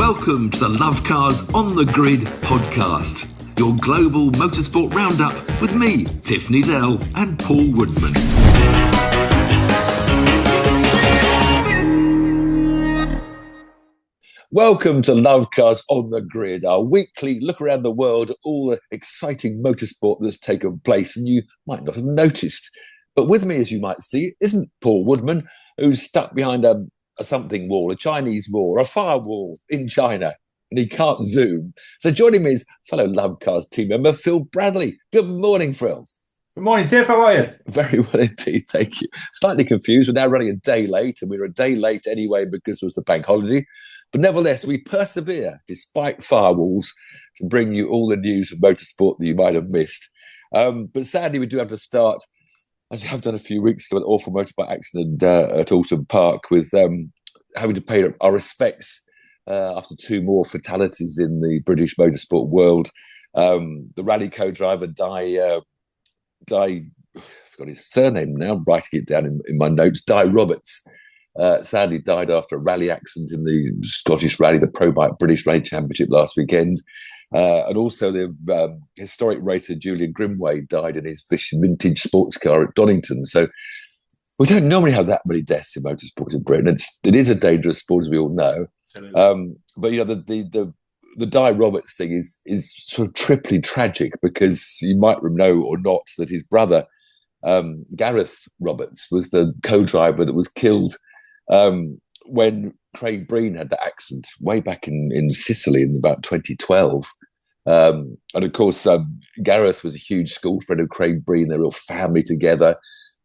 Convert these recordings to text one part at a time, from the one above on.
Welcome to the Lovecars on the Grid podcast, your global motorsport roundup with me, Tiff Needell and Paul Woodman. Welcome to Lovecars on the Grid, our weekly look around the world at all the exciting motorsport that's taken place and you might not have noticed. But with me, as you might see, isn't Paul Woodman, who's stuck behind a something wall, a Chinese wall, a firewall in China, and he can't zoom. So joining me is fellow Lovecars team member Phil Bradley. Good morning, Phil. Good morning, Tiff. How are you? Very well indeed, thank you. Slightly confused. We're now running a day late, and we were a day late anyway because it was the bank holiday. But nevertheless, we persevere despite firewalls to bring you all the news of motorsport that you might have missed. But sadly, we do have to start, as we have done a few weeks ago, an awful motorbike accident at Alton Park, with having to pay our respects after two more fatalities in the British motorsport world. The rally co-driver, I forgot his surname now, I'm writing it down in my notes, Di Roberts, sadly died after a rally accident in the Scottish Rally, the Pro Bike British Rally Championship last weekend. And also the historic racer Julian Grimway died in his vintage sports car at Donington. So we don't normally have that many deaths in motorsport in Britain. It is a dangerous sport, as we all know. But you know, the Di Roberts thing is sort of triply tragic, because you might know or not that his brother Gareth Roberts was the co-driver that was killed when Craig Breen had the accident way back in Sicily in about 2012. And of course, Gareth was a huge school friend of Craig Breen. They were all family together.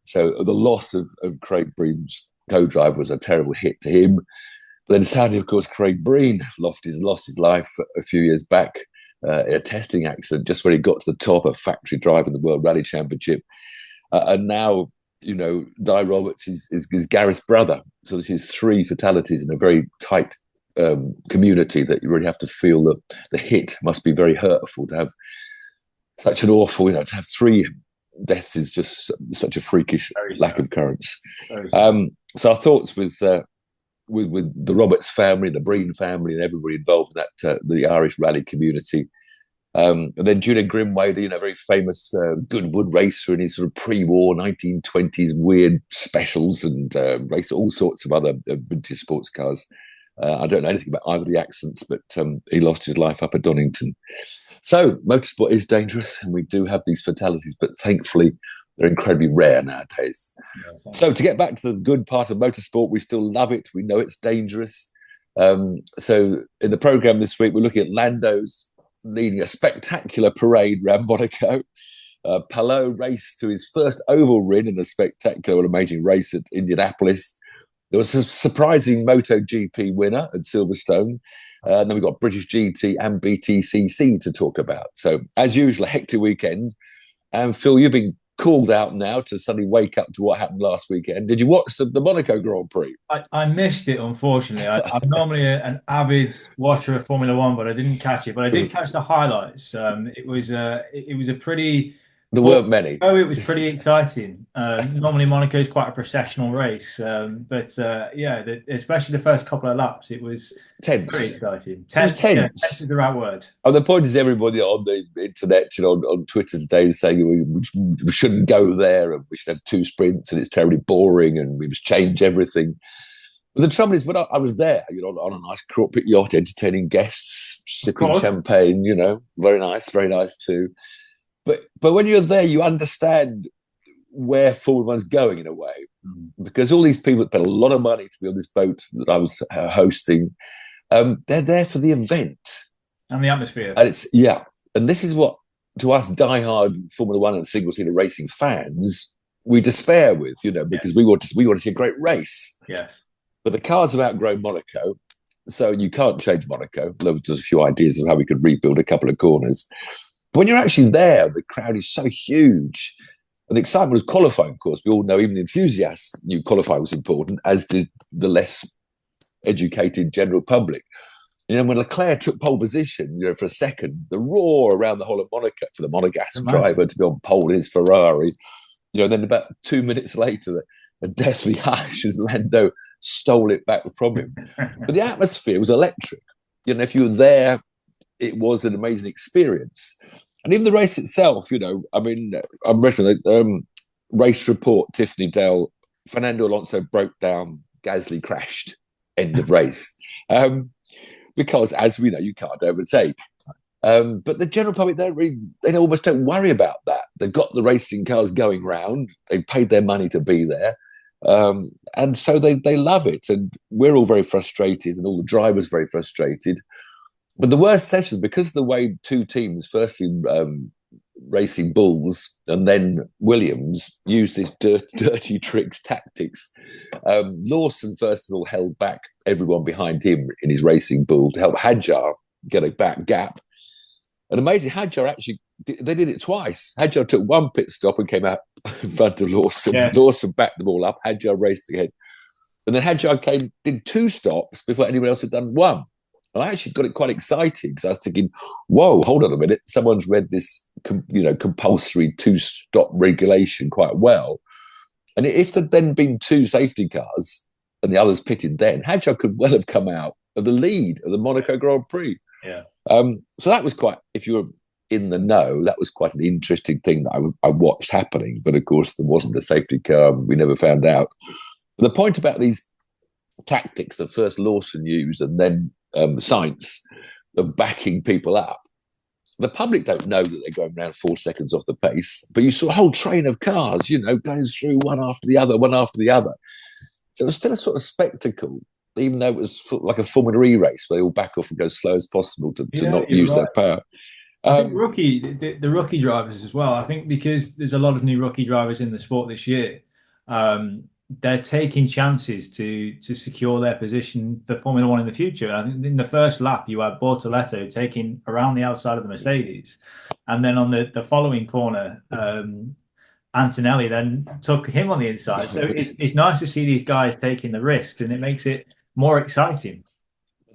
So the loss of Craig Breen's co-driver was a terrible hit to him. But then sadly, of course, Craig Breen lost his life a few years back in a testing accident, just when he got to the top of factory driving the World Rally Championship. And now, you know, Di Roberts is Gareth's brother. So this is three fatalities in a very tight community that you really have to feel that the hit must be very hurtful to have such an awful, to have three deaths is just such a freakish lack of courage. So our thoughts with the Roberts family, the Breen family, and everybody involved in that, the Irish rally community. And then Julian Grimway, the very famous Goodwood racer in his sort of pre-war 1920s weird specials, and race all sorts of other vintage sports cars. I don't know anything about either of the accidents, but he lost his life up at Donington. So motorsport is dangerous, and we do have these fatalities, but thankfully they're incredibly rare nowadays. Yeah, so to get back to the good part of motorsport, we still love it. We know it's dangerous. So in the programme this week, we're looking at Lando's leading a spectacular parade around Monaco. Palou raced to his first oval win in a spectacular and amazing race at Indianapolis. There was a surprising MotoGP winner at Silverstone. And then we've got British GT and BTCC to talk about. So as usual, a hectic weekend. And Phil, you've been called out now to suddenly wake up to what happened last weekend. Did you watch the Monaco Grand Prix? I missed it, unfortunately. I'm normally an avid watcher of Formula One, but I didn't catch it. But I did catch the highlights. It was a pretty... There weren't many. Oh, it was pretty exciting. Normally Monaco is quite a processional race. Especially the first couple of laps, it was tense. Pretty exciting. Tense. Yeah, tense is the right word. And the point is, everybody on the internet, on Twitter today, is saying we shouldn't go there, and we should have two sprints, and it's terribly boring, and we must change everything. But the trouble is, when I was there, on a nice corporate yacht, entertaining guests, sipping champagne, very nice too. But when you're there, you understand where Formula One's going in a way, because all these people that paid a lot of money to be on this boat that I was hosting, they're there for the event and the atmosphere. And and this is what, to us diehard Formula One and single-seater racing fans, we despair with, because we want to see a great race. Yes. But the cars have outgrown Monaco, so you can't change Monaco. There's a few ideas of how we could rebuild a couple of corners. But when you're actually there, the crowd is so huge. And the excitement was qualifying, of course. We all know even the enthusiasts knew qualifying was important, as did the less educated general public. When Leclerc took pole position, for a second, the roar around the whole of Monaco for the Monegasque driver to be on pole in his Ferrari. Then about 2 minutes later, a deathly hush as Lando stole it back from him. But the atmosphere was electric. if you were there, it was an amazing experience. And even the race itself, I mean, I'm reading race report, Tiff Needell, Fernando Alonso broke down, Gasly crashed, end of race. Because, as we know, you can't overtake. But the general public, they almost don't worry about that. They've got the racing cars going round. They've paid their money to be there. And so they love it. And we're all very frustrated, and all the drivers very frustrated. But the worst session, because of the way two teams, firstly Racing Bulls and then Williams, used this dirty tricks tactics. Lawson, first of all, held back everyone behind him in his Racing Bull to help Hadjar get a back gap. And amazing, Hadjar actually, they did it twice. Hadjar took one pit stop and came out in front of Lawson. Yeah. Lawson backed them all up. Hadjar raced ahead. And then Hadjar did two stops before anyone else had done one. And I actually got it quite exciting because I was thinking, whoa, hold on a minute. Someone's read this, compulsory two-stop regulation quite well. And if there'd then been two safety cars and the others pitted then, Hadjar could well have come out of the lead of the Monaco Grand Prix. Yeah. So that was quite, if you were in the know, that was quite an interesting thing that I watched happening. But of course, there wasn't a safety car. We never found out. But the point about these tactics that first Lawson used and then Sainz of backing people up, the public don't know that they're going around 4 seconds off the pace, but you saw a whole train of cars, going through one after the other. So it was still a sort of spectacle, even though it was like a Formula E race where they all back off and go as slow as possible to not use their power. I think the rookie drivers as well, I think because there's a lot of new rookie drivers in the sport this year, they're taking chances to secure their position for Formula One in the future. I think in the first lap, you had Bortoleto taking around the outside of the Mercedes. And then on the following corner, Antonelli then took him on the inside. So it's nice to see these guys taking the risks, and it makes it more exciting.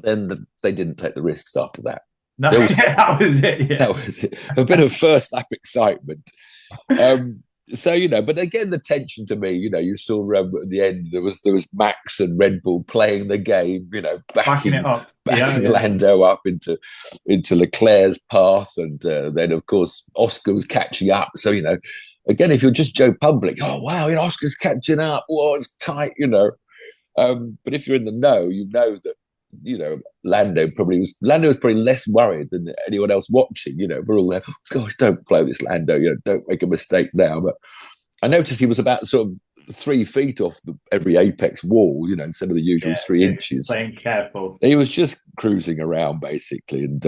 Then they didn't take the risks after that. No, that was it. Yeah. That was it. A bit of first lap excitement. So, but again, the tension to me, you saw at the end, there was Max and Red Bull playing the game, backing it up. Lando up into Leclerc's path. And then, of course, Oscar was catching up. So, again, if you're just Joe Public, oh, wow, Oscar's catching up. Whoa, it's tight, But if you're in the know, you know that, Lando was probably less worried than anyone else watching. We're all there, oh, gosh, don't blow this, Lando, don't make a mistake now. But I noticed he was about sort of 3 feet off every apex wall, instead of the usual 3 inches. Playing careful. He was just cruising around, basically. And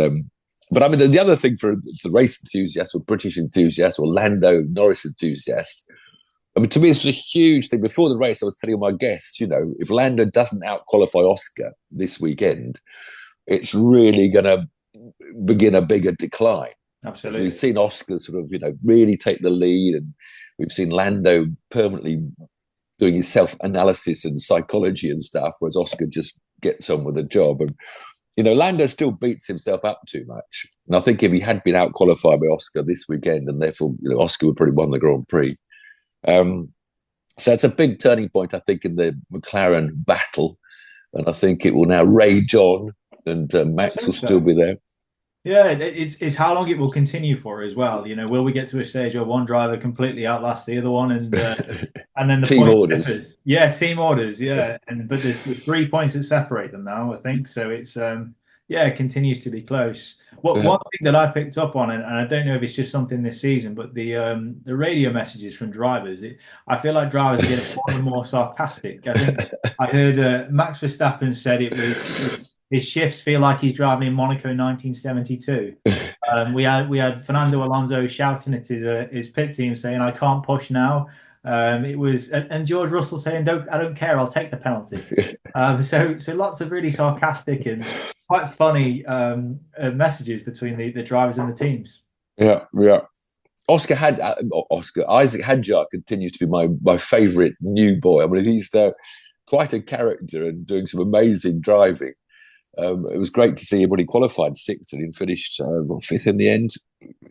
but I mean, the other thing for the race enthusiasts or British enthusiasts or Lando Norris enthusiasts, I mean, to me, this was a huge thing. Before the race, I was telling my guests, if Lando doesn't out-qualify Oscar this weekend, it's really going to begin a bigger decline. Absolutely. We've seen Oscar sort of, really take the lead, and we've seen Lando permanently doing his self-analysis and psychology and stuff, whereas Oscar just gets on with the job. And, Lando still beats himself up too much. And I think if he had been out-qualified by Oscar this weekend, and therefore, Oscar would probably won the Grand Prix. So it's a big turning point, I think, in the McLaren battle, and I think it will now rage on, and Max will still be there. Yeah, it's how long it will continue for as well. Will we get to a stage where one driver completely outlasts the other one, and then the team orders? Yeah, team orders. Yeah, but there's 3 points that separate them now, I think. So it's it continues to be close. One thing that I picked up on, and I don't know if it's just something this season, but the radio messages from drivers, I feel like drivers are getting more and more sarcastic. I think I heard Max Verstappen said it was his shifts feel like he's driving in Monaco 1972. We had Fernando Alonso shouting at his pit team saying, "I can't push now." It was, and George Russell saying, I don't care, I'll take the penalty." So lots of really sarcastic and quite funny messages between the drivers and the teams. Yeah. Isaac Hadjar continues to be my favourite new boy. I mean, he's quite a character and doing some amazing driving. It was great to see him when he qualified 6th and he finished 5th in the end.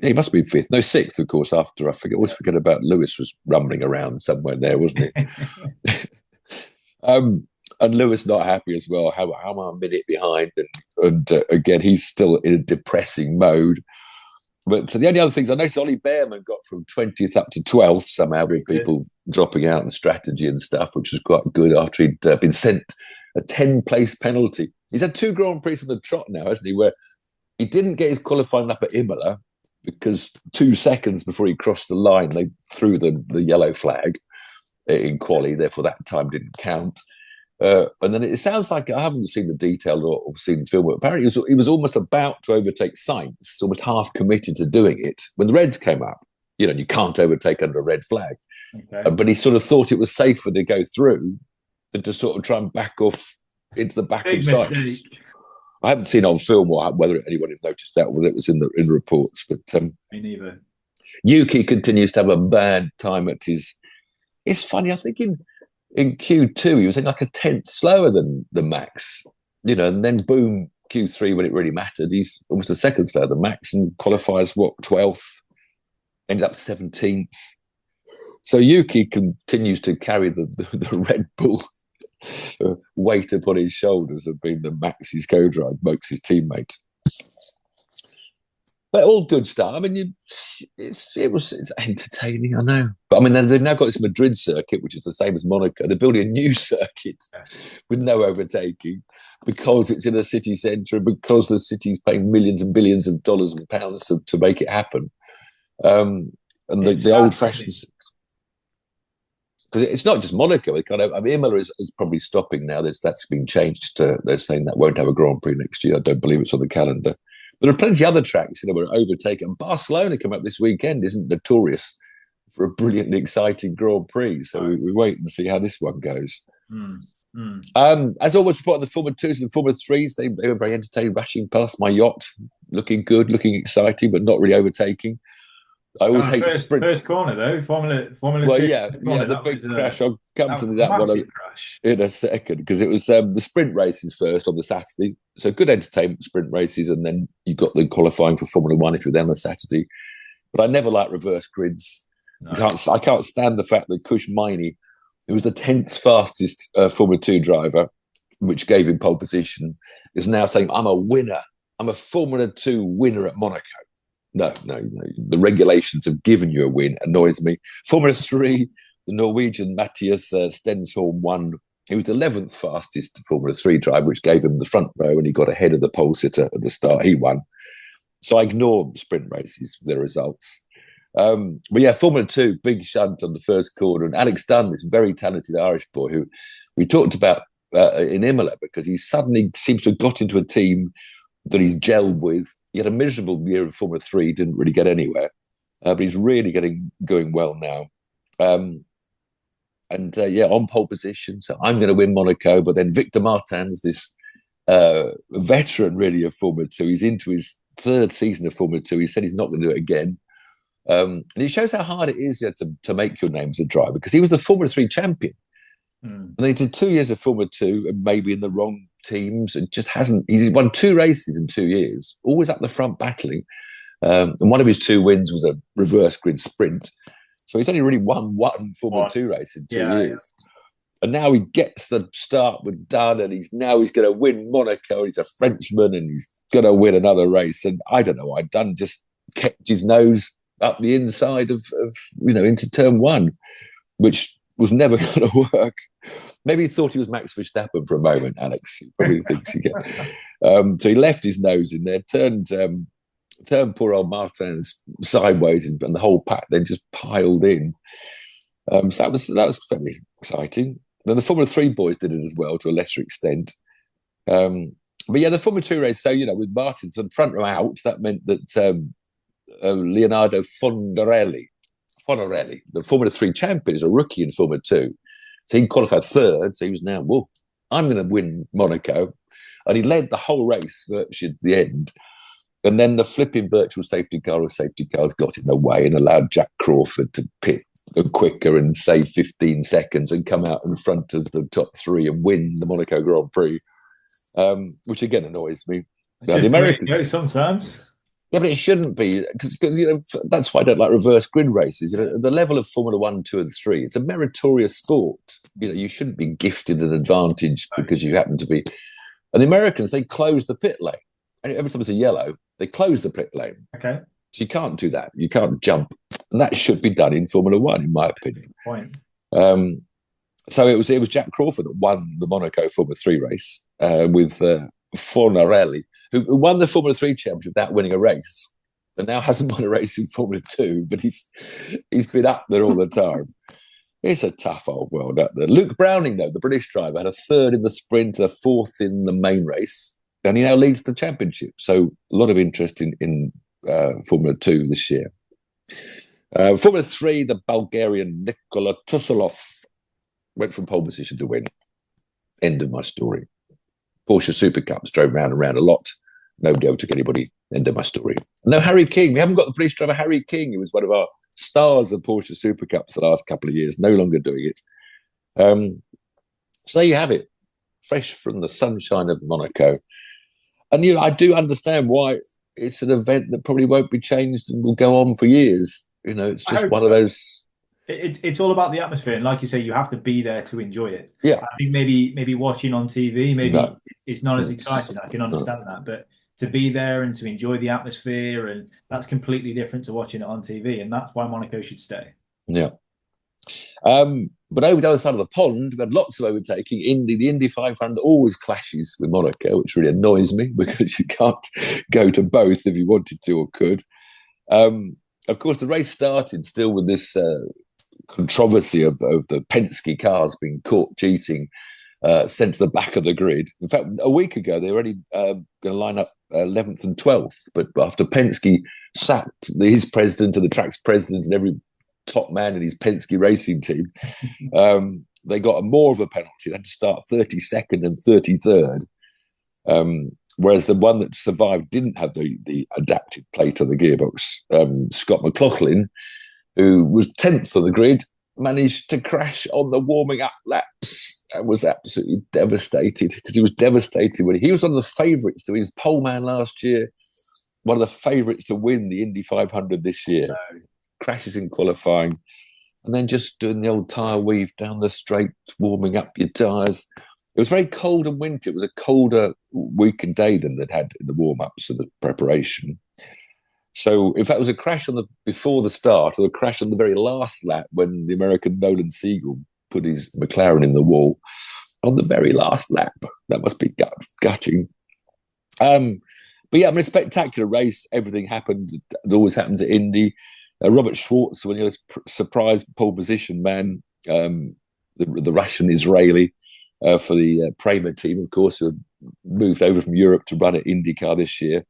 He must have been 5th. No, 6th, of course, after. I always forget about Lewis was rumbling around somewhere there, wasn't he? And Lewis not happy as well. How am I a minute behind? And again, he's still in a depressing mode. But the only other things I noticed, Ollie Behrman got from 20th up to 12th somehow, with people dropping out and strategy and stuff, which was quite good after he'd been sent a 10-place penalty. He's had 2 Grand Prix on the trot now, hasn't he, where he didn't get his qualifying up at Imola because 2 seconds before he crossed the line, they threw the yellow flag in quali, therefore that time didn't count. And then it sounds like, I haven't seen the detail or seen the film, but apparently he was almost about to overtake Sainz, almost half committed to doing it, when the reds came up. You know, you can't overtake under a red flag. Okay. But he sort of thought it was safer to go through than to sort of try and back off into the back of Sainz. I haven't seen on film or whether anyone has noticed that, whether it was in the reports. But me neither. Yuki continues to have a bad time at his... It's funny, I think in Q2, he was like a 10th slower than Max, you know, and then boom, Q3, when it really mattered, he's almost a second slower than Max and qualifies, 12th, ends up 17th. So Yuki continues to carry the Red Bull weight upon his shoulders of being the Max's co-drive, Max's teammate. But all good stuff. I mean, it's entertaining, I know. But I mean, they've now got this Madrid circuit, which is the same as Monaco. They're building a new circuit with no overtaking because it's in a city centre and because the city's paying millions and billions of dollars and pounds to make it happen. And the old-fashioned... Because it's not just Monaco. Imola is probably stopping now. That's been changed. They're saying that won't have a Grand Prix next year. I don't believe it's on the calendar. But there are plenty of other tracks, you know, where overtaken. Barcelona coming up this weekend isn't notorious for a brilliantly exciting Grand Prix. So we wait and see how this one goes. As always, reporting the Formula 2s and the Formula 3s, they were very entertaining, rushing past my yacht, looking good, looking exciting, but not really overtaking. I always hate sprint. First corner though, Formula well, 2. Yeah, the big crash. I'll come to that one in a second, because it was the sprint races first on the Saturday. So good entertainment, sprint races, and then you got the qualifying for Formula 1 if you're there on the Saturday. But I never like reverse grids. No. I can't stand the fact that Kush Maini, who was the 10th fastest Formula 2 driver, which gave him pole position, is now saying, I'm a winner. I'm a Formula 2 winner at Monaco. No. The regulations have given you a win. Annoys me. Formula 3, the Norwegian Matthias Stensholm won. He was the 11th fastest Formula 3 driver, which gave him the front row, and he got ahead of the pole sitter at the start. He won. So I ignore sprint races for the results. But yeah, Formula 2, big shunt on the first corner. And Alex Dunn, this very talented Irish boy who we talked about in Imola, because he suddenly seems to have got into a team that he's gelled with. He had a miserable year in Formula 3, didn't really get anywhere, but he's really going well now. On pole position. So I'm going to win Monaco, but then Victor Martins, this veteran really of Formula 2, he's into his 3rd season of Formula 2. He said he's not going to do it again. And it shows how hard it is to make your name as a driver, because he was the Formula 3 champion. And they did 2 years of Formula 2 and maybe in the wrong teams. It just hasn't. He's won 2 races in 2 years, always up the front battling. And one of his 2 wins was a reverse grid sprint. So he's only really won one Formula 2 race in 2 years. Yeah. And now he gets the start with Dunn, and he's going to win Monaco. He's a Frenchman and he's going to win another race. And I don't know why Dunn just kept his nose up the inside of into turn 1, which was never going to work. Maybe he thought he was Max Verstappen for a moment, Alex. He probably thinks he can. So he left his nose in there, turned poor old Martins sideways, and the whole pack then just piled in. So that was very exciting. Then the Formula 3 boys did it as well, to a lesser extent. But yeah, the Formula 2 race, so, with Martins on front row out, that meant that Leonardo Fondarelli, the Formula 3 champion, is a rookie in Formula 2. So he qualified 3rd. So he was now, I'm going to win Monaco. And he led the whole race virtually at the end. And then the flipping virtual safety cars got in the way and allowed Jack Crawford to pit quicker and save 15 seconds and come out in front of the top 3 and win the Monaco Grand Prix, which again annoys me. The American sometimes. Yeah, but it shouldn't be because that's why I don't like reverse grid races. The level of Formula 1, 2, and 3, it's a meritorious sport. You shouldn't be gifted an advantage because you happen to be. And the Americans, they close the pit lane, and every time it's a yellow, they close the pit lane. Okay, so you can't do that. You can't jump, and that should be done in Formula 1, in my opinion. Point. So it was Jack Crawford that won the Monaco Formula 3 race with Fornarelli, who won the Formula 3 championship without winning a race, and now hasn't won a race in Formula 2, but he's been up there all the time. It's a tough old world up there. Luke Browning, though, the British driver, had a third in the sprint, a fourth in the main race, and he now leads the championship. So a lot of interest in Formula 2 this year. Formula 3, the Bulgarian Nikola Tusolov went from pole position to win. End of my story. Porsche Super Cups drove round and round a lot. Nobody overtook anybody. End of my story. No, Harry King. We haven't got the British driver Harry King. He was one of our stars of Porsche Super Cups the last couple of years. No longer doing it. So there you have it. Fresh from the sunshine of Monaco. And I do understand why it's an event that probably won't be changed and will go on for years. It's just one of those. It's all about the atmosphere, and like you say, you have to be there to enjoy it. Yeah, I think maybe watching on TV, it's not as exciting. I can understand that, but to be there and to enjoy the atmosphere, and that's completely different to watching it on TV, and that's why Monaco should stay. Yeah. But over the other side of the pond, we've had lots of overtaking. The Indy500 always clashes with Monaco, which really annoys me because you can't go to both if you wanted to or could. Of course, the race started still with this controversy of the Penske cars being caught cheating, sent to the back of the grid. In fact, a week ago, they were already going to line up 11th and 12th. But after Penske sacked his president and the track's president and every top man in his Penske racing team, they got more of a penalty. They had to start 32nd and 33rd. Whereas the one that survived didn't have the adapted plate on the gearbox. Scott McLaughlin, who was 10th on the grid, managed to crash on the warming up laps and was absolutely devastated because he was devastated when he was one of the favourites to his pole man last year, one of the favourites to win the Indy 500 this year. No. Crashes in qualifying and then just doing the old tyre weave down the straight, warming up your tyres. It was very cold and winter. It was a colder week and day than they'd had in the warm-ups and the preparation. So, in fact, it was a crash before the start, or a crash on the very last lap when the American Nolan Siegel put his McLaren in the wall on the very last lap. That must be gutting. But yeah, a spectacular race. Everything happened. It always happens at Indy. Robert Schwartz, when he was surprise pole position man, the Russian-Israeli for the Prema team, of course, who moved over from Europe to run at IndyCar this year.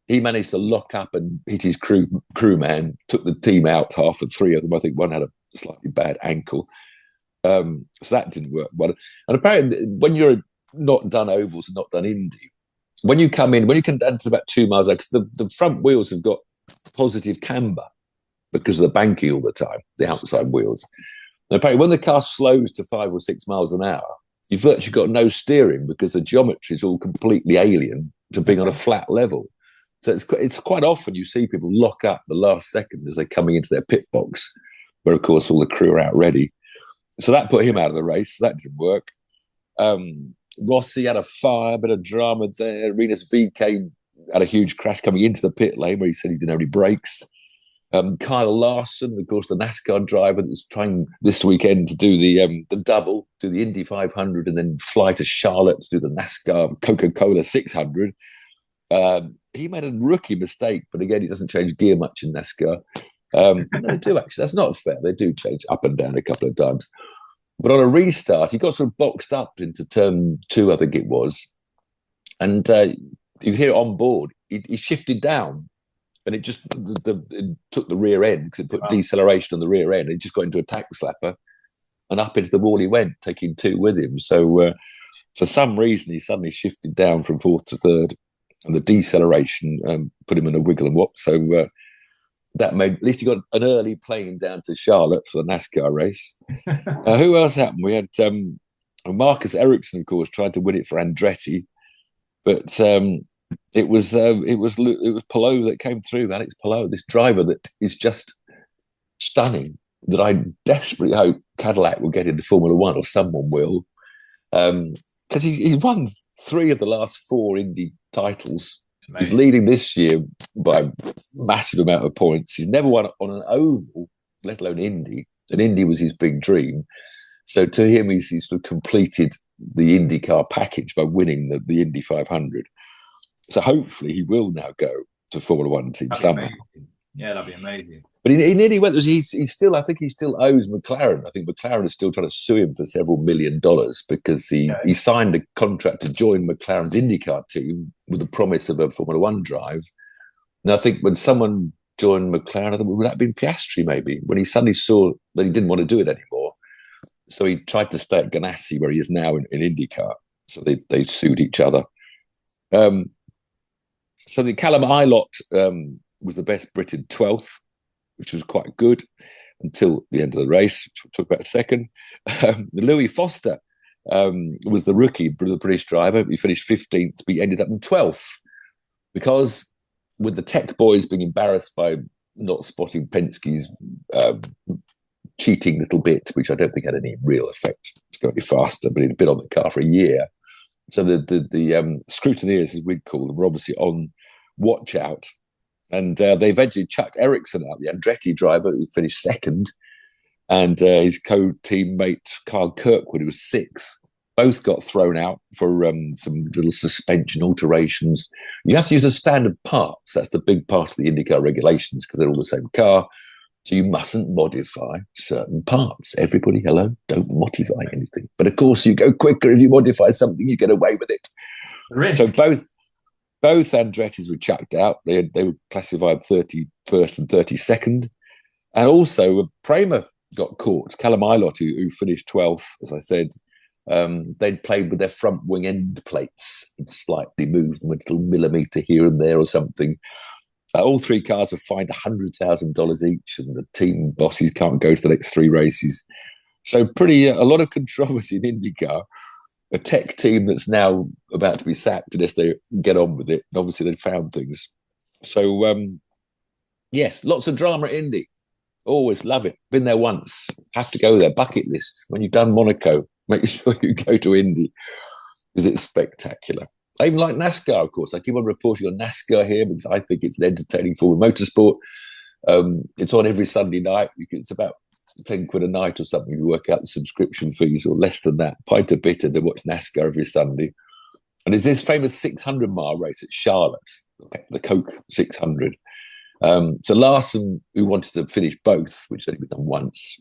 He managed to lock up and hit his crewman, took the team out, half of three of them. I think one had a slightly bad ankle. So that didn't work well. And apparently, when you're not done ovals and not done Indy, when you come down to about 2 miles, because the front wheels have got positive camber because of the banking all the time, the outside wheels. And apparently, when the car slows to 5 or 6 miles an hour, you've virtually got no steering because the geometry is all completely alien to being on a flat level. So it's quite often you see people lock up the last second as they're coming into their pit box, where, of course, all the crew are out ready. So that put him out of the race. That didn't work. Rossi had a fire, a bit of drama there. Rinus VeeKay had a huge crash coming into the pit lane where he said he didn't have any brakes. Kyle Larson, of course, the NASCAR driver that's trying this weekend to do the double, do the Indy 500 and then fly to Charlotte to do the NASCAR Coca-Cola 600. He made a rookie mistake, but again, he doesn't change gear much in NASCAR. They do actually. That's not fair. They do change up and down a couple of times. But on a restart, he got sort of boxed up into turn 2, I think it was. And you hear it on board. He shifted down. And it just it took the rear end because it put deceleration on the rear end. It just got into a tack slapper and up into the wall he went, taking 2 with him. So for some reason, he suddenly shifted down from 4th to 3rd, and the deceleration put him in a wiggle and whop. So that made, at least he got an early plane down to Charlotte for the NASCAR race. Who else happened? We had Marcus Ericsson, of course, tried to win it for Andretti, but it was Palou that came through. Alex Palou, this driver that is just stunning. That I desperately hope Cadillac will get into Formula One, or someone will, because he's won 3 of the last 4 Indy titles. Amazing. He's leading this year by a massive amount of points. He's never won on an oval, let alone Indy. And Indy was his big dream. So to him, he's sort of completed the IndyCar package by winning the Indy 500. So hopefully he will now go to Formula One team somehow. Yeah, that'd be amazing. But he nearly went. I think he still owes McLaren. I think McLaren is still trying to sue him for several $1 million because he signed a contract to join McLaren's IndyCar team with the promise of a Formula One drive. And I think when someone joined McLaren, I thought, would that have been Piastri maybe? When he suddenly saw that he didn't want to do it anymore. So he tried to stay at Ganassi, where he is now in IndyCar. So they sued each other. So the Callum Ilott was the best Brit in 12th, which was quite good until the end of the race, which we'll talk about in a second. Louis Foster was the rookie, the British driver. He finished 15th, but he ended up in 12th because with the tech boys being embarrassed by not spotting Penske's cheating little bit, which I don't think had any real effect to go any faster, but he'd been on the car for a year. So the scrutineers, as we'd call them, were obviously on watch out. And they eventually chucked Ericsson out, the Andretti driver, who finished second, and his co-teammate Carl Kirkwood, who was 6th. Both got thrown out for some little suspension alterations. You have to use the standard parts. That's the big part of the IndyCar regulations because they're all the same car. So you mustn't modify certain parts. Everybody, hello, don't modify anything. But of course, you go quicker if you modify something, you get away with it. Risk. So both Andrettis were chucked out. They were classified 31st and 32nd. And also, Prema got caught. Callum Ilott, who finished 12th, as I said, they'd played with their front wing end plates and slightly moved them a little millimetre here and there or something. All 3 cars are fined $100,000 each, and the team bosses can't go to the next 3 races. So a lot of controversy in IndyCar. A tech team that's now about to be sacked unless they get on with it. And obviously, they've found things. So, yes, lots of drama at Indy. Always love it. Been there once. Have to go there. Bucket list. When you've done Monaco, make sure you go to Indy because it's spectacular. I even like NASCAR, of course. I keep on reporting on NASCAR here because I think it's an entertaining form of motorsport. It's on every Sunday night. It's about 10 quid a night or something. You work out the subscription fees, or less than that. Pint a bit, and they watch NASCAR every Sunday. And there's this famous 600-mile race at Charlotte, the Coke 600. So Larson, who wanted to finish both, which had only been done once,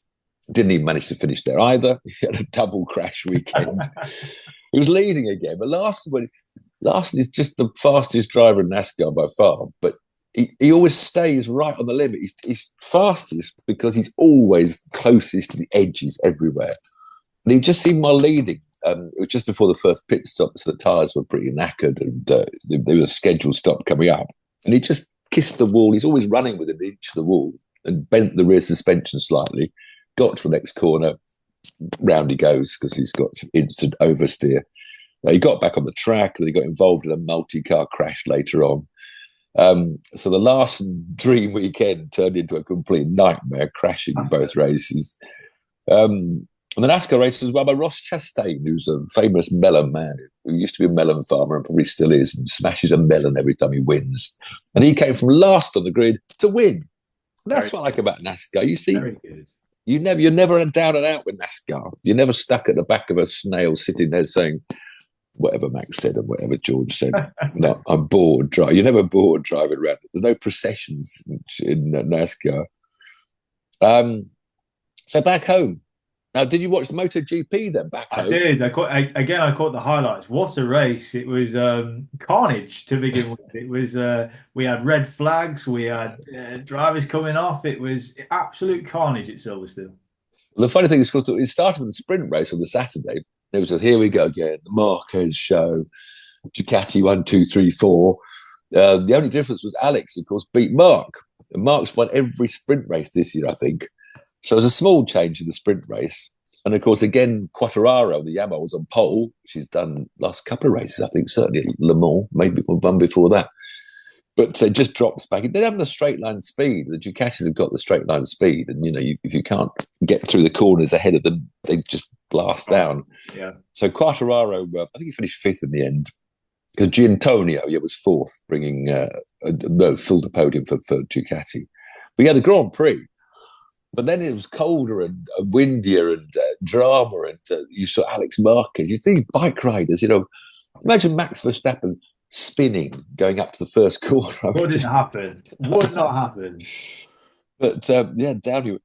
didn't even manage to finish there either. He had a double crash weekend. He was leading again, but Larson is just the fastest driver in NASCAR by far, but he always stays right on the limit. He's fastest because he's always closest to the edges everywhere. And he just seemed while leading. It was just before the first pit stop, so the tyres were pretty knackered, and there was a scheduled stop coming up. And he just kissed the wall. He's always running with an inch of the wall and bent the rear suspension slightly. Got to the next corner, round he goes because he's got some instant oversteer. He got back on the track, and he got involved in a multi-car crash later on. So the last dream weekend turned into a complete nightmare, crashing in both races. And the NASCAR race was won by Ross Chastain, who's a famous melon man who used to be a melon farmer and probably still is, and smashes a melon every time he wins. And he came from last on the grid to win. That's what I like about NASCAR. You see, you're never down and out with NASCAR. You're never stuck at the back of a snail sitting there saying whatever Max said and whatever George said. No, I'm bored. You're never bored driving around. There's no processions in NASCAR. So back home. Now, did you watch the MotoGP then back home? I did. I caught the highlights. What a race. It was carnage to begin with. It was we had red flags. We had drivers coming off. It was absolute carnage at Silverstone. Well, the funny thing is, of course, it started with the sprint race on the Saturday. It was here we go again, the Marquez show, Ducati 1, 2, 3, 4. The only difference was Alex, of course, beat Mark. And Mark's won every sprint race this year, I think. So it was a small change in the sprint race. And of course, again, Quartararo, the Yamaha, was on pole. She's done last couple of races, I think, certainly at Le Mans, maybe one before that. But it just drops back. They don't have the straight line speed. The Ducatis have got the straight line speed. And, if you can't get through the corners ahead of them, they just blast down. Yeah. So Quartararo, I think he finished fifth in the end. Because Giantonio, was fourth, bringing filled the podium for Ducati. But yeah, the Grand Prix. But then it was colder and windier and drama, and you saw Alex Marquez. You think bike riders, imagine Max Verstappen spinning going up to the first corner. Wouldn't happen. Would not happen. But down you.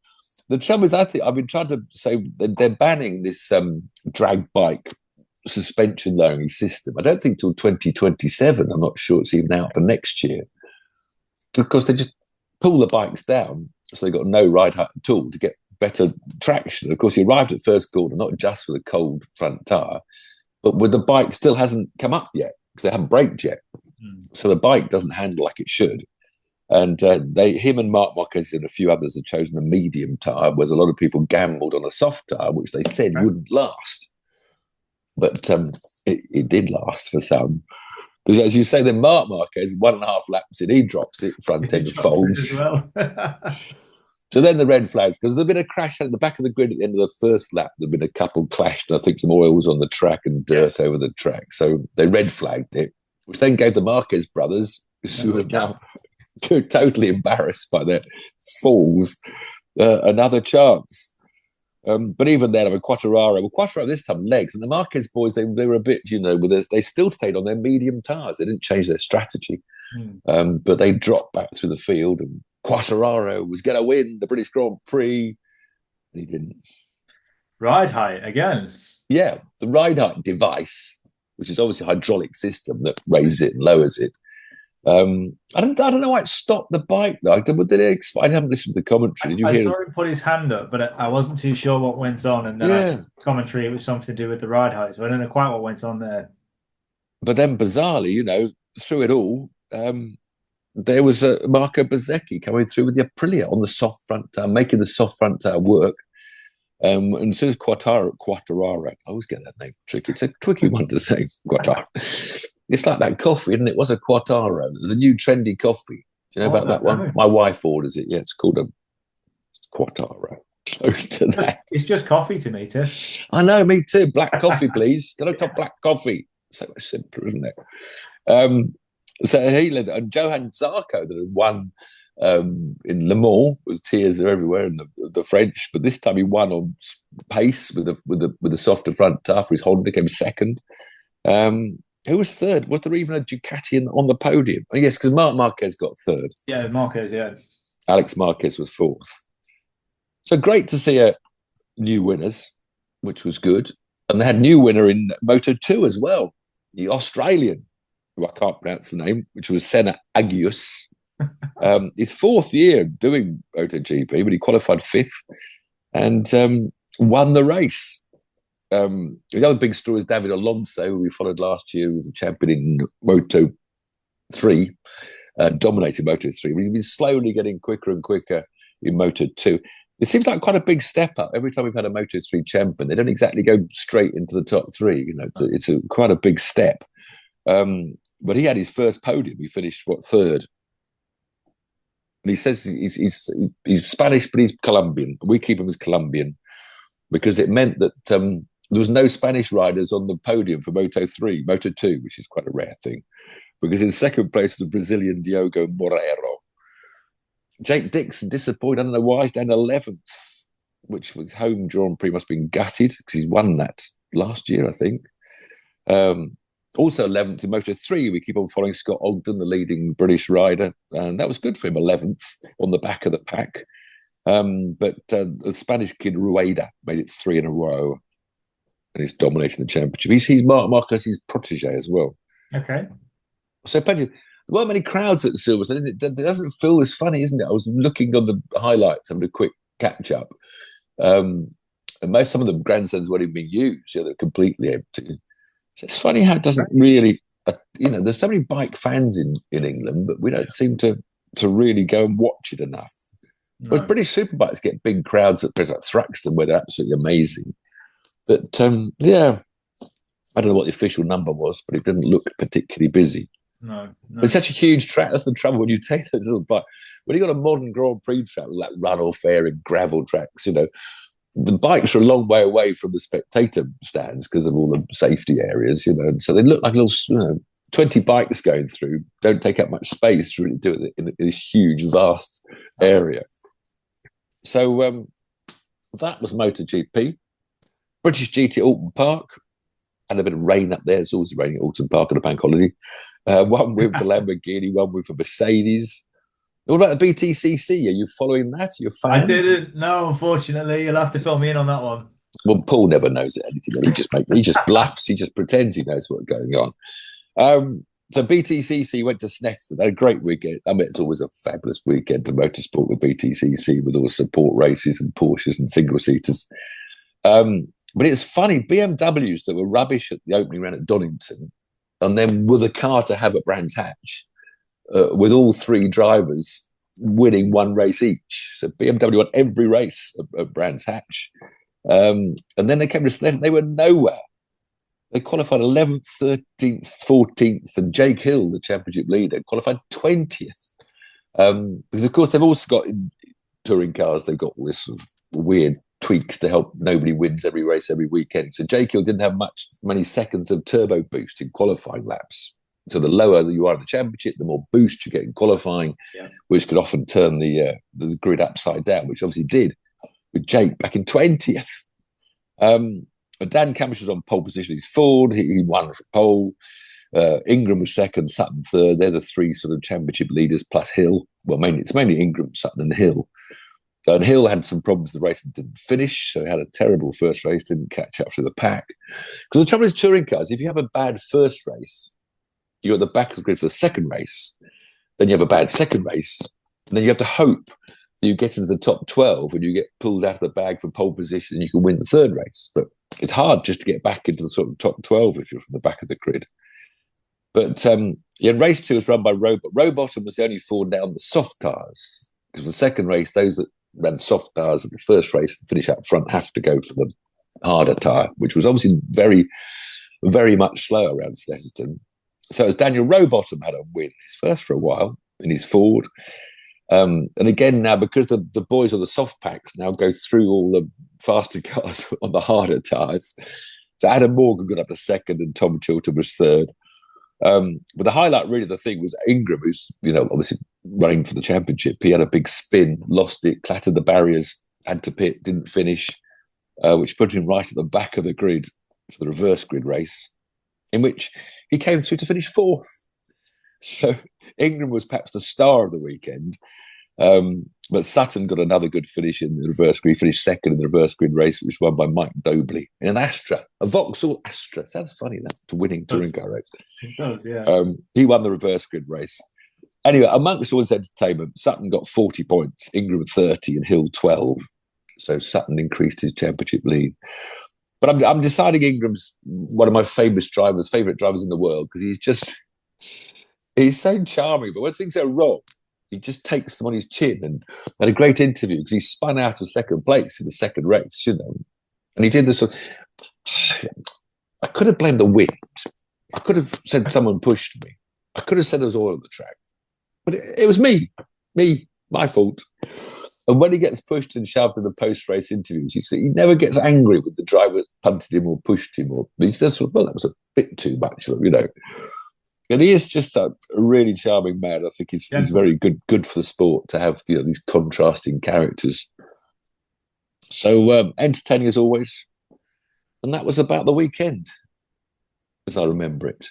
The trouble is, I think I've been trying to say that they're banning this drag bike suspension lowering system. I don't think till 2027. I'm not sure it's even out for next year, because they just pull the bikes down, so they've got no ride height at all to get better traction. Of course, you arrived at first corner not just with a cold front tyre, but with the bike still hasn't come up yet because they haven't braked yet. So the bike doesn't handle like it should. And him and Marc Marquez and a few others have chosen a medium tyre, whereas a lot of people gambled on a soft tyre, which they said wouldn't last. But it did last for some. Because as you say, then Marc Marquez, 1.5 laps in, he drops it, front end folds. Well. So then the red flags, because there'd been a crash at the back of the grid at the end of the first lap. There'd been a couple clashed, and I think some oil was on the track and dirt over the track. So they red flagged it, which then gave the Marquez brothers, who are now totally embarrassed by their falls, another chance. But even then, Quartararo this time legs, and the Marquez boys, they were a bit, they still stayed on their medium tyres. They didn't change their strategy, but they dropped back through the field, and Quartararo was going to win the British Grand Prix, and he didn't. Ride height again. Yeah, the ride height device, which is obviously a hydraulic system that raises it and lowers it. I don't know why it stopped the bike though. I haven't listened to the commentary. Did you hear? I saw him put his hand up, but I wasn't too sure what went on. And then commentary, it was something to do with the ride height. So I don't know quite what went on there. But then bizarrely, through it all, there was Marco Bezzecchi coming through with the Aprilia on the soft front tire, making the soft front tire work. And as soon as Quartararo, I always get that name tricky. It's a tricky one to say, Quartararo. It's like that coffee, isn't it? It was a Quartaro, the new trendy coffee. Do you know about that one? My wife orders it. Yeah, it's called a Quartaro. Close to that. It's just coffee to me, Tiff. I know, me too. Black coffee, please. Can I have black coffee? So much simpler, isn't it? So he led, and Johan Zarco that had won in Le Mans, with tears are everywhere in the French, but this time he won on pace with a softer front tire for his Honda, came second. Who was third? Was there even a Ducati on the podium? Oh, yes, because Marc Marquez got third. Yeah, Marquez, yeah. Alex Marquez was fourth. So great to see new winners, which was good. And they had new winner in Moto 2 as well, the Australian, who I can't pronounce the name, which was Senna Agius. His fourth year doing MotoGP, but he qualified fifth and won the race. The other big story is David Alonso, who we followed last year, who was the champion in Moto 3, dominated Moto 3. He's been slowly getting quicker and quicker in Moto 2. It seems like quite a big step up. Every time we've had a Moto 3 champion, they don't exactly go straight into the top three. It's quite a big step. But he had his first podium. He finished, third? And he says he's Spanish, but he's Colombian. We keep him as Colombian because it meant that there was no Spanish riders on the podium for Moto 2, which is quite a rare thing, because in second place was the Brazilian Diogo Moreira. Jake Dixon, disappointed, I don't know why, he's down 11th, which was home Grand Prix, must have been gutted because he's won that last year, I think. Also 11th in Moto 3, we keep on following Scott Ogden, the leading British rider, and that was good for him, 11th on the back of the pack. But the Spanish kid Rueda made it 3 in a row, and he's dominating the championship. He's Marc Marquez's protege as well. Okay. So there weren't many crowds at Silverstone. It doesn't feel as funny, isn't it? I was looking on the highlights, having a quick catch up, and some of the grandstands weren't even being used. They're completely empty. So it's funny how it doesn't really, there's so many bike fans in England, but we don't seem to really go and watch it enough. No. Whereas British superbikes get big crowds at places like Thruxton, where they're absolutely amazing. But yeah, I don't know what the official number was, but it didn't look particularly busy. No. But it's such a huge track. That's the trouble when you take those little bikes. When you got a modern Grand Prix track like runoff air and gravel tracks, the bikes are a long way away from the spectator stands because of all the safety areas, and so they look like little, 20 bikes going through don't take up much space to really do it in this huge, vast area. So that was MotoGP. British GT at Alton Park. Had a bit of rain up there. It's always raining at Alton Park on a bank holiday. One win for Lamborghini, one win for Mercedes. What about the BTCC? Are you following that? Are you a fan? I didn't. No, unfortunately, you'll have to fill me in on that one. Well, Paul never knows anything. He just bluffs. He just pretends he knows what's going on. So BTCC went to Snetterton. Had a great weekend. I mean, it's always a fabulous weekend to motorsport with BTCC, with all the support races and Porsches and single seaters. But it's funny, BMWs that were rubbish at the opening round at Donington, and then with a car to have at Brands Hatch, with all three drivers winning one race each. So BMW won every race at Brands Hatch. And then they came to Snetterton. They were nowhere. They qualified 11th, 13th, 14th, and Jake Hill, the championship leader, qualified 20th. Because, of course, they've also got in touring cars, they've got all this sort of weird tweaks to help nobody wins every race every weekend. So Jake Hill didn't have many seconds of turbo boost in qualifying laps. So the lower you are in the championship, the more boost you get in qualifying, which could often turn the grid upside down, which obviously did with Jake back in 20th. Dan Cammish was on pole position. He's Ford. He won for pole. Ingram was second, Sutton third. They're the three sort of championship leaders plus Hill. Well, it's mainly Ingram, Sutton, and Hill. And Hill had some problems. The race didn't finish, so he had a terrible first race. Didn't catch up to the pack. Because the trouble is, touring cars, if you have a bad first race, you're at the back of the grid for the second race. Then you have a bad second race, and then you have to hope that you get into the top 12 and you get pulled out of the bag for pole position and you can win the third race. But it's hard just to get back into the sort of top 12 if you're from the back of the grid. But race 2 was run by Rowbottom was the only Ford down the soft tires, because the second race, those that ran soft tires at the first race and finish up front have to go for the harder tyre, which was obviously very, very much slower around Snetterton. So as Daniel Rowbottom had a win, his first for a while in his Ford. And again now, because the boys on the soft packs now go through all the faster cars on the harder tyres. So Adam Morgan got up to second and Tom Chilton was third. But the highlight really of the thing was Ingram, who's obviously running for the championship. He had a big spin, lost it, clattered the barriers, had to pit, didn't finish, which put him right at the back of the grid for the reverse grid race, in which he came through to finish fourth. So Ingram was perhaps the star of the weekend. But Sutton got another good finish in the reverse grid. He finished second in the reverse grid race, which was won by Mike Dobley in an Astra, a Vauxhall Astra. Sounds funny, that, to winning touring car race. It does, yeah. He won the reverse grid race. Anyway, amongst all this entertainment, Sutton got 40 points, Ingram 30 and Hill 12. So Sutton increased his championship lead. But I'm deciding Ingram's one of my favourite drivers in the world, because he's so charming. But when things go wrong, he just takes them on his chin, and had a great interview because he spun out of second place in the second race, and he did this. I could have blamed the wind. I could have said someone pushed me. I could have said there was oil on the track, but it was my fault. And when he gets pushed and shoved in the post-race interviews, you see, he never gets angry with the driver that punted him or pushed him, or he says, "Well, that was a bit too much," And he is just a really charming man. I think he's very good for the sport to have these contrasting characters. So entertaining as always. And that was about the weekend, as I remember it.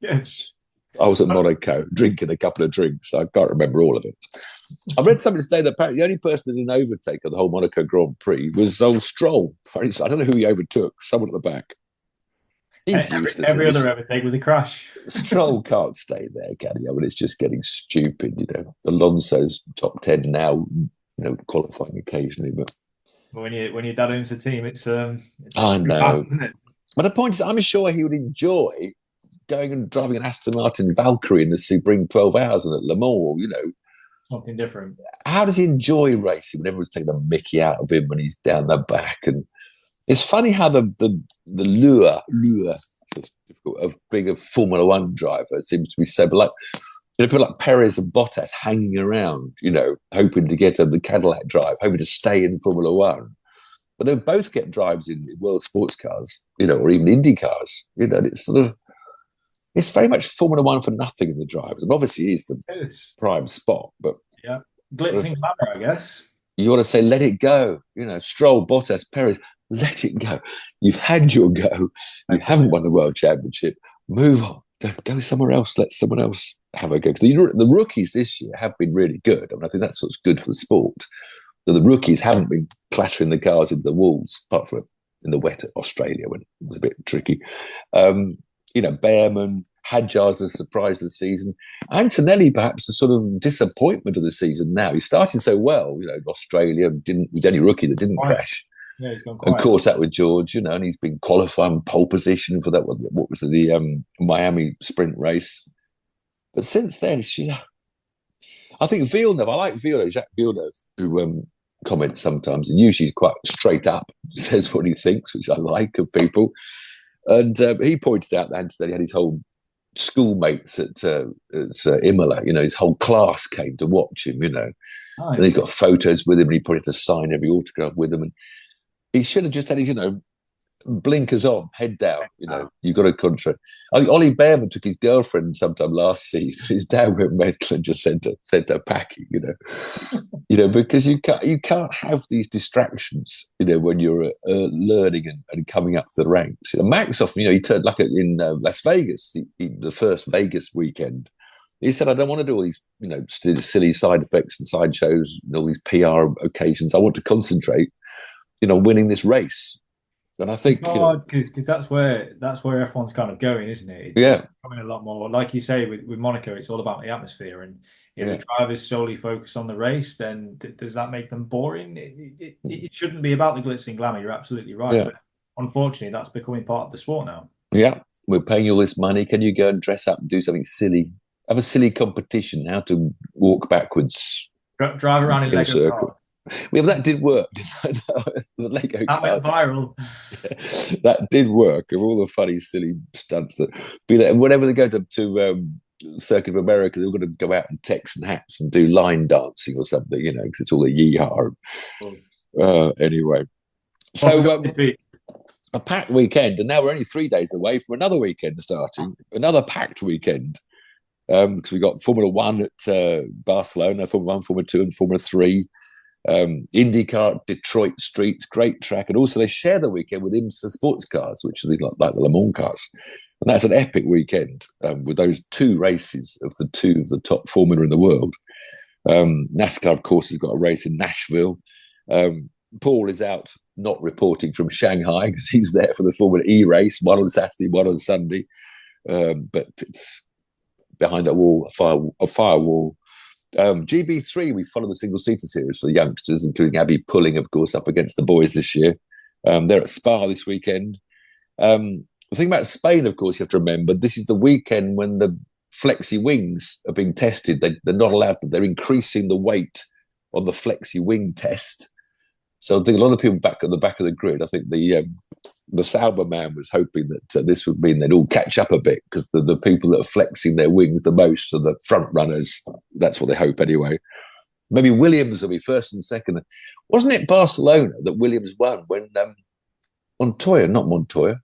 Yes. I was at Monaco drinking a couple of drinks. I can't remember all of it. I read something today that apparently the only person that didn't overtake at the whole Monaco Grand Prix was old Stroll. I don't know who he overtook, someone at the back. He's useless. Every other overtake with a crash. Stroll can't stay there, can he? I mean, it's just getting stupid, Alonso's top 10 now, qualifying occasionally. But when your dad owns the team, it's I know. fast, isn't it? But the point is, I'm sure he would enjoy going and driving an Aston Martin Valkyrie in the Sebring 12 Hours and at Le Mans, Something different. How does he enjoy racing when everyone's taking a mickey out of him when he's down the back? And It's funny how the lure of being a Formula One driver seems to be so like, people like Perez and Bottas hanging around, hoping to get the Cadillac drive, hoping to stay in Formula One. But they both get drives in world sports cars, or even Indy cars. It's sort of, it's very much Formula One for nothing in the drivers. And obviously it is the prime spot, but yeah, glitz and glamour, I guess. You want to say, let it go. Stroll, Bottas, Perez, let it go. You've had your go. You haven't won the world championship. Move on. Go somewhere else. Let someone else have a go. Because the rookies this year have been really good. I mean, I think that's what's good for the sport. The rookies haven't been clattering the cars into the walls, apart from in the wet at Australia when it was a bit tricky. Behrman, Hadjar's the surprise of the season. Antonelli, perhaps the sort of disappointment of the season now. He started so well, Australia, was only rookie that didn't crash. Yeah, he's gone and caught up with George, and he's been qualifying pole position for that. What was the Miami sprint race? But since then, I think Villeneuve. I like Villeneuve, Jacques Villeneuve, who comments sometimes, and usually he's quite straight up, says what he thinks, which I like of people. And he pointed out that Antonelli had his whole schoolmates at Imola. His whole class came to watch him. Nice. And he's got photos with him, and he put it to sign every autograph with him. And he should have just had his, blinkers on, head down. You've got a contract. I think Ollie Behrman took his girlfriend sometime last season. His dad went mental and just sent her packing. Because you can't have these distractions. When you're learning and coming up to the ranks. Max often, he turned like in Las Vegas, the first Vegas weekend. He said, I don't want to do all these, silly side effects and sideshows and all these PR occasions. I want to concentrate, winning this race. And I think because that's where F1's kind of going, isn't it? It's becoming a lot more, like you say, with Monaco, it's all about the atmosphere. And if the drivers solely focus on the race, then does that make them boring? It shouldn't be about the glitz and glamour. You're absolutely right. Yeah. But unfortunately, that's becoming part of the sport now. Yeah, we're paying you all this money. Can you go and dress up and do something silly? Have a silly competition, how to walk backwards. Drive around in Lego cars. Well, that did work. The Lego cars. Went viral. Yeah, that did work. Of all the funny, silly stunts that be like, whenever they go to Circuit of America, they're going to go out in Texan hats and do line dancing or something, because it's all a yeehaw. Anyway, so a packed weekend, and now we're only 3 days away from another weekend starting, another packed weekend. Because we got Formula One at Barcelona, Formula One, Formula Two, and Formula Three. IndyCar, Detroit streets, great track, and also they share the weekend with IMSA sports cars, which are like the Le Mans cars, and that's an epic weekend with those two races of the top formula in the world. NASCAR, of course, has got a race in Nashville. Paul is out not reporting from Shanghai because he's there for the Formula E race, one on Saturday, one on Sunday, but it's behind a wall, a firewall. GB3, we follow the single-seater series for the youngsters, including Abby Pulling, of course, up against the boys this year. They're at Spa this weekend. The thing about Spain, of course, you have to remember, this is the weekend when the flexi wings are being tested. They're not allowed to. They're increasing the weight on the flexi wing test. So I think a lot of people back at the back of the grid, I think the Sauber man was hoping that this would mean they'd all catch up a bit because the people that are flexing their wings the most are the front runners. That's what they hope anyway. Maybe Williams will be first and second. Wasn't it Barcelona that Williams won when not Montoya?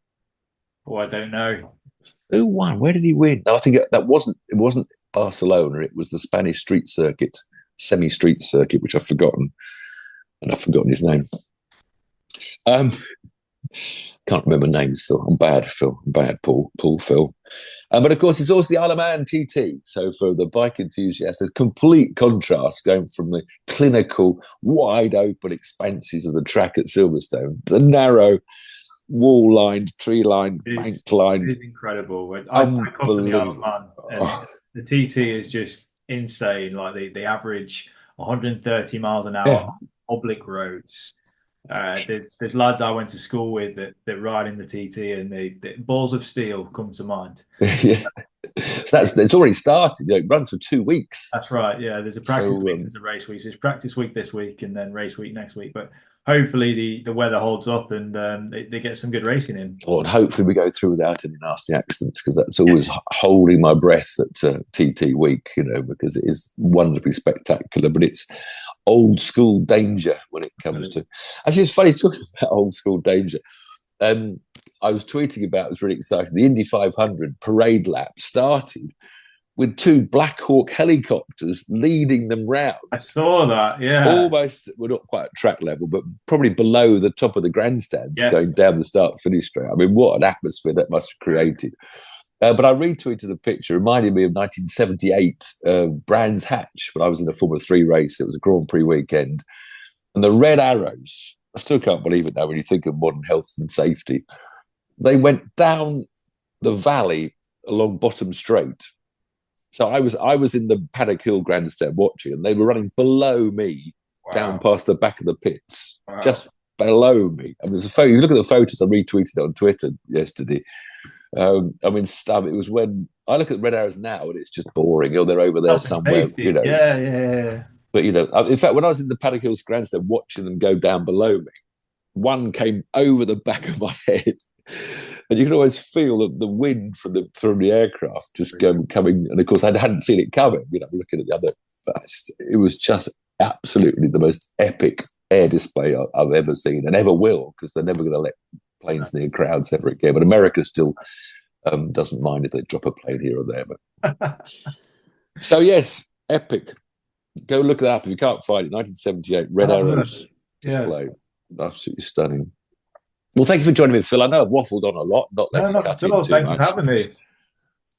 Oh, I don't know. Who won? Where did he win? No, I think it wasn't Barcelona. It was the Spanish street circuit, semi-street circuit, which I've forgotten. And I've forgotten his name. Can't remember names, Phil. I'm bad, Phil. I'm bad, Paul, Phil. But of course, it's also the Isle of Man TT. So for the bike enthusiasts, there's complete contrast going from the clinical, wide open expanses of the track at Silverstone to the narrow, wall-lined, tree-lined, bank-lined. It is incredible. I come from the Isle of Man, and the TT is just insane. Like the average 130 miles an hour. Yeah. Public roads. There's lads I went to school with that ride in the TT, and the balls of steel come to mind. Yeah, so it's already started. It runs for 2 weeks. That's right. Yeah, there's a practice week, there's a race week. So it's practice week this week, and then race week next week. But hopefully the weather holds up and they get some good racing in. Oh, and hopefully we go through without any nasty accidents, because that's always holding my breath at TT week, because it is wonderfully spectacular, but it's old school danger when it comes to. Actually, it's funny talking about old school danger. I was tweeting about, it was really exciting. The Indy 500 parade lap started with 2 Black Hawk helicopters leading them round. I saw that, yeah. Almost, well, not quite at track level, but probably below the top of the grandstands, going down the start-finish straight. I mean, what an atmosphere that must have created. But I retweeted a picture reminding me of 1978 Brands Hatch, when I was in a Formula 3 race. It was a Grand Prix weekend. And the red arrows, I still can't believe it now when you think of modern health and safety, they went down the valley along Bottom Straight. So I was in the Paddock Hill grandstand watching, and they were running below me down past the back of the pits, just below me. I mean, there's a photo. You look at the photos I retweeted on Twitter yesterday. I mean, it was when I look at red arrows now, and it's just boring. They're over there somewhere, Yeah. But in fact, when I was in the Paddock Hills grandstand watching them go down below me, one came over the back of my head. And you can always feel the wind from the aircraft just coming. And of course, I hadn't seen it coming. Looking at the other, but it was just absolutely the most epic air display I've ever seen, and ever will, because they're never going to let planes near crowds ever again. But America still doesn't mind if they drop a plane here or there. But so yes, epic. Go look that up if you can't find it. 1978 red arrows display, absolutely stunning. Well, thank you for joining me, Phil. I know I've waffled on a lot, not letting you cut in too much. Thank you for having me.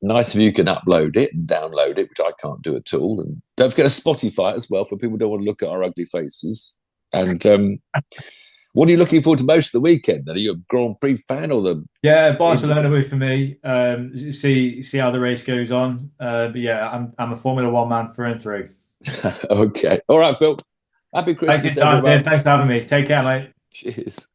Nice if you can upload it and download it, which I can't do at all. And don't forget to Spotify as well, for people who don't want to look at our ugly faces. And what are you looking forward to most of the weekend? Then? Are you a Grand Prix fan or the? Yeah, Barcelona way for me. See how the race goes on. But yeah, I'm a Formula One man through and through. Okay. All right, Phil. Happy Christmas, everyone. Thanks for having me. Take care, mate. Cheers.